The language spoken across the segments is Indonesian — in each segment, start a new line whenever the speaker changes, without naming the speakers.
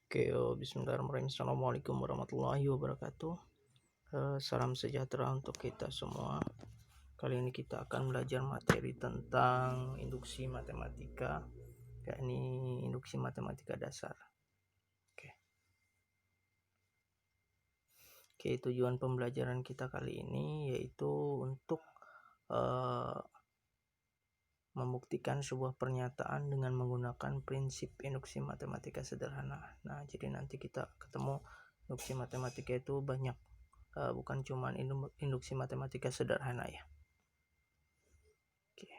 Bismillahirrahmanirrahim. Assalamualaikum warahmatullahi wabarakatuh. Salam sejahtera untuk kita semua. Kali ini kita akan belajar materi tentang induksi matematika, yakni induksi matematika dasar. Oke, tujuan pembelajaran kita kali ini yaitu untuk membuktikan sebuah pernyataan dengan menggunakan prinsip induksi matematika sederhana. Nah, jadi nanti kita ketemu induksi matematika itu banyak, bukan cuma induksi matematika sederhana ya. Oke.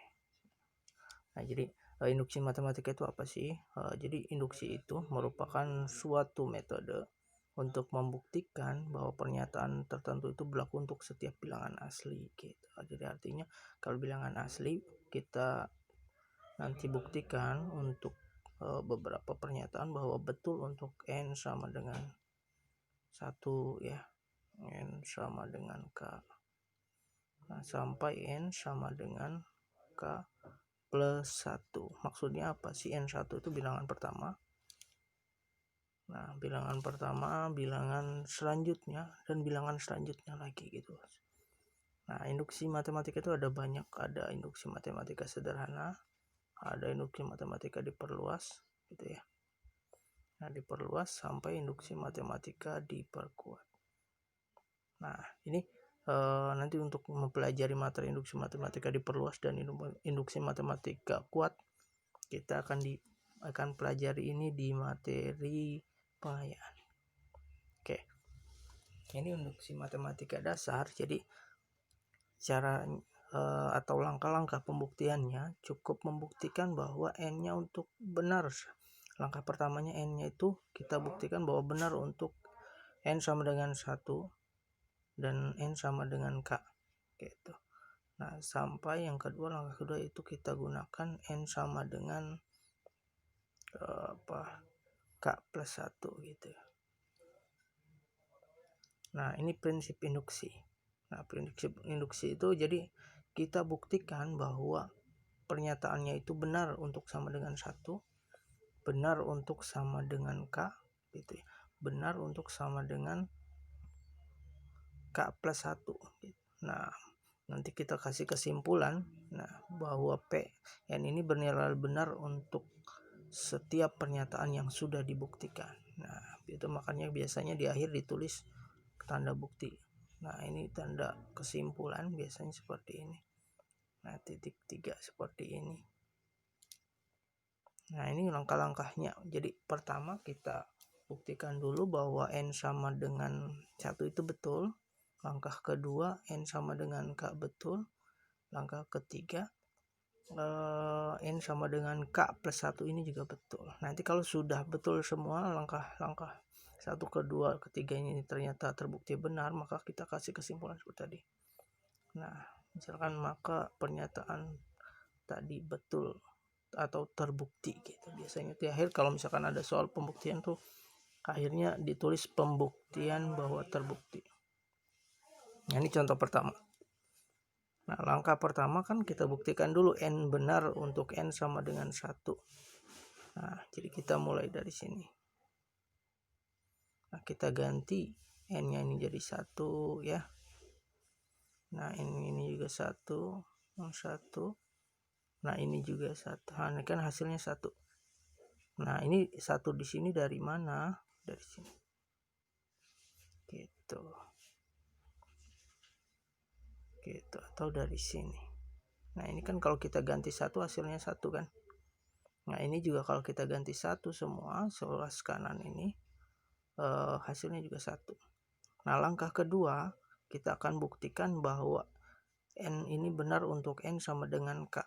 Nah, jadi induksi matematika itu apa sih? Jadi induksi itu merupakan suatu metode untuk membuktikan bahwa pernyataan tertentu itu berlaku untuk setiap bilangan asli gitu. Jadi artinya kalau bilangan asli kita nanti buktikan untuk beberapa pernyataan bahwa betul untuk n sama dengan 1 ya, n sama dengan k. Nah, sampai n sama dengan k plus 1. Maksudnya apa sih? N1 itu bilangan pertama. Nah, bilangan pertama, bilangan selanjutnya, dan bilangan selanjutnya lagi gitu. Nah, induksi matematika itu ada banyak. Ada induksi matematika sederhana, ada induksi matematika diperluas gitu ya. Nah, diperluas sampai induksi matematika diperkuat. Nah, ini nanti untuk mempelajari materi induksi matematika diperluas dan induksi matematika kuat, kita akan pelajari ini di materi pengayaan. Oke. Ini induksi matematika dasar. Jadi cara atau langkah-langkah pembuktiannya cukup membuktikan bahwa n-nya untuk benar. Langkah pertamanya n-nya itu kita buktikan bahwa benar untuk n sama dengan 1 dan n sama dengan k gitu. Nah, sampai yang kedua, langkah kedua itu kita gunakan n sama dengan k plus 1 gitu. Nah, ini prinsip induksi. Nah, prinsip induksi itu jadi kita buktikan bahwa pernyataannya itu benar untuk sama dengan 1, benar untuk sama dengan k gitu ya, benar untuk sama dengan k plus 1 gitu. Nah, nanti kita kasih kesimpulan bahwa Pn ini bernilai benar untuk setiap pernyataan yang sudah dibuktikan. Nah, itu makanya biasanya di akhir ditulis tanda bukti. Nah, ini tanda kesimpulan biasanya seperti ini. Nah, titik 3 seperti ini. Nah, ini langkah-langkahnya. Jadi pertama kita buktikan dulu bahwa n sama dengan 1 itu betul. Langkah kedua, n sama dengan k betul. Langkah ketiga, n sama dengan k plus 1 ini juga betul. Nanti kalau sudah betul semua langkah-langkah 1, 2, 3 ini ternyata terbukti benar, maka kita kasih kesimpulan seperti tadi. Nah, misalkan maka pernyataan tadi betul atau terbukti gitu. Biasanya di akhir kalau misalkan ada soal pembuktian tuh akhirnya ditulis pembuktian bahwa terbukti. Nah, ini contoh pertama. Nah, langkah pertama kan kita buktikan dulu n benar untuk n sama dengan 1. Nah, jadi kita mulai dari sini. Nah, kita ganti n-nya ini jadi 1 ya. Nah, ini juga 1, 1. Nah, ini juga 1. Nah, ini kan hasilnya 1. Nah, ini 1 di sini dari mana? Dari sini. Gitu. Gitu, atau dari sini. Nah, ini kan kalau kita ganti 1 hasilnya 1 kan. Nah, ini juga kalau kita ganti 1 semua, sebelah kanan ini hasilnya juga 1. Nah, langkah kedua kita akan buktikan bahwa n ini benar untuk n sama dengan k.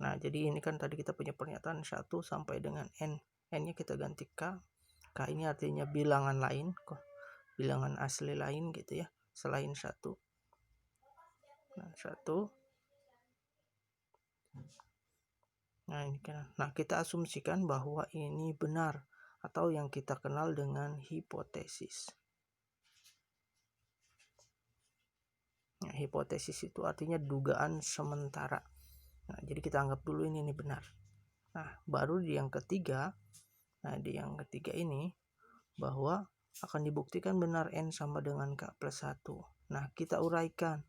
Nah, jadi ini kan tadi kita punya pernyataan 1 sampai dengan n. N-nya kita ganti k. K ini artinya bilangan lain, bilangan asli lain gitu ya, selain 1. Nah, 1. Nah, ini kan. Nah, kita asumsikan bahwa ini benar atau yang kita kenal dengan hipotesis. Nah, hipotesis itu artinya dugaan sementara. Nah, jadi kita anggap dulu ini benar. Nah, baru di yang ketiga Nah, di yang ketiga ini bahwa akan dibuktikan benar N sama dengan K plus 1. Nah, kita uraikan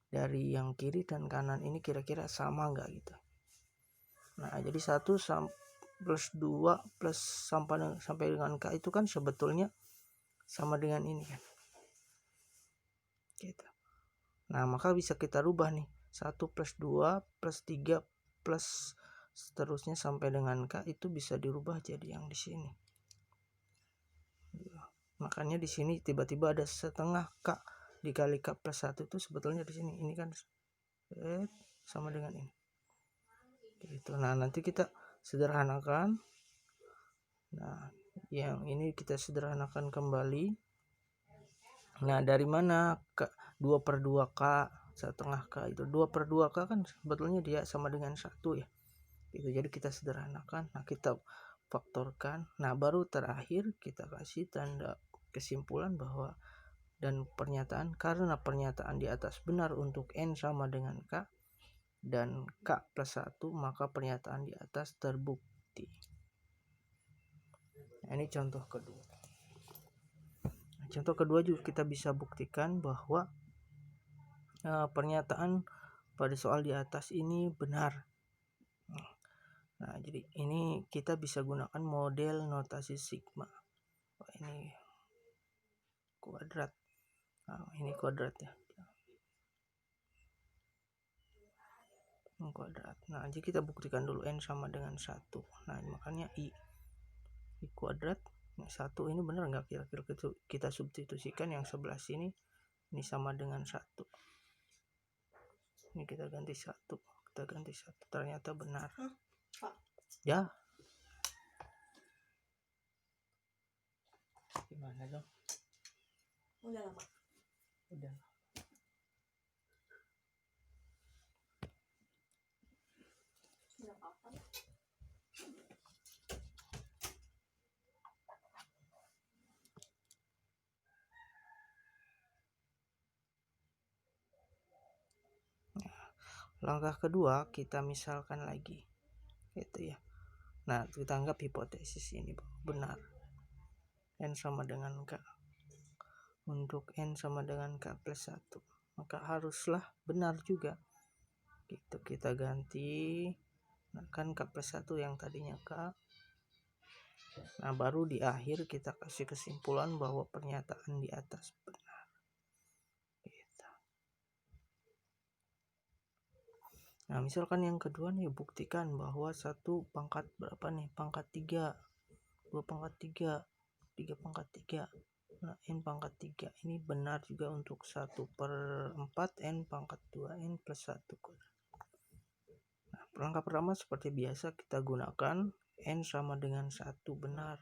dari yang kiri dan kanan ini kira-kira sama nggak gitu. Nah, jadi 1 plus 2 plus sampai dengan K itu kan sebetulnya sama dengan ini kan. Gitu. Nah, maka bisa kita rubah nih. 1 plus 2 plus 3 plus seterusnya sampai dengan K itu bisa dirubah jadi yang di sini. Makanya di sini tiba-tiba ada setengah K dikali K plus 1 itu sebetulnya di sini. Ini kan sama dengan ini. Gitu. Nah, nanti kita sederhanakan. Nah, yang ini kita sederhanakan kembali. Nah, dari mana 2 per 2K setengah K itu 2 per 2K kan sebetulnya dia sama dengan 1 ya gitu. Jadi kita sederhanakan, nah kita faktorkan, nah baru terakhir kita kasih tanda kesimpulan bahwa dan pernyataan karena pernyataan di atas benar untuk N sama dengan K dan K plus 1 maka pernyataan di atas terbukti. Nah, ini contoh kedua. Contoh kedua juga kita bisa buktikan bahwa pernyataan pada soal di atas ini benar. Nah, jadi ini kita bisa gunakan model notasi sigma. Ini kuadrat. Nah, ini kuadrat ya. Kuadrat. Nah, jadi kita buktikan dulu N sama dengan 1. Nah, makanya I kuadrat 1 ini benar nggak kira-kira kita substitusikan yang sebelah sini ini sama dengan 1. Ini kita ganti 1. Kita ganti 1. Ternyata benar. Ya. Gimana dong?
Udah lama.
Udah. Langkah kedua kita misalkan lagi gitu ya. Nah, kita anggap hipotesis ini benar. N sama dengan K. Untuk N sama dengan K plus 1 maka haruslah benar juga gitu. Kita ganti, nah kan K plus 1 yang tadinya K. Nah, baru di akhir kita kasih kesimpulan bahwa pernyataan di atas benar gitu. Nah, misalkan yang kedua nih, buktikan bahwa 1 pangkat berapa nih, pangkat 3, 2 pangkat 3, 3 pangkat 3. Nah, N pangkat 3 ini benar juga untuk 1 per 4 N pangkat 2 N plus 1 kuadrat. Nah, langkah pertama seperti biasa kita gunakan N sama dengan 1 benar.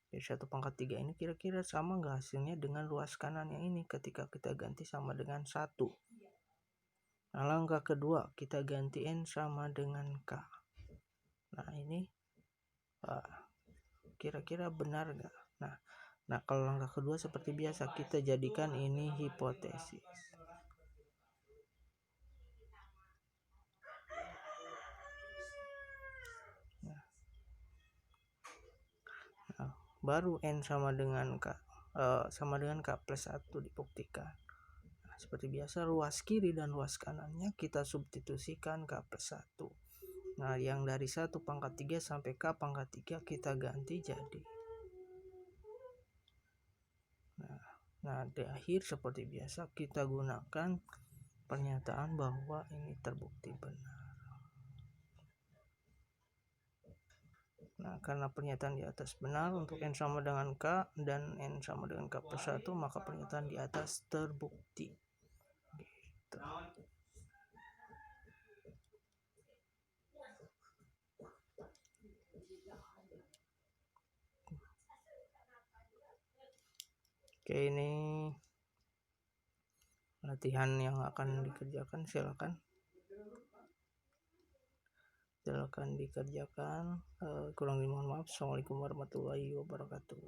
Jadi 1 pangkat 3 ini kira-kira sama nggak hasilnya dengan ruas kanan yang ini ketika kita ganti sama dengan 1. Nah, langkah kedua kita ganti N sama dengan K. Nah, ini kira-kira benar nggak? Nah, kalau langkah kedua seperti biasa kita jadikan ini hipotesis. Nah, baru N sama dengan K plus 1 dibuktikan. Nah, seperti biasa ruas kiri dan ruas kanannya kita substitusikan K plus 1. Nah, yang dari 1 pangkat 3 sampai K pangkat 3 kita ganti jadi. Nah, di akhir seperti biasa kita gunakan pernyataan bahwa ini terbukti benar. Nah, karena pernyataan di atas benar untuk N sama dengan K dan N sama dengan K plus 1 maka pernyataan di atas terbukti. Gitu. Oke, ini latihan yang akan dikerjakan, silakan dikerjakan. Kurang lebih mohon maaf. Assalamualaikum warahmatullahi wabarakatuh.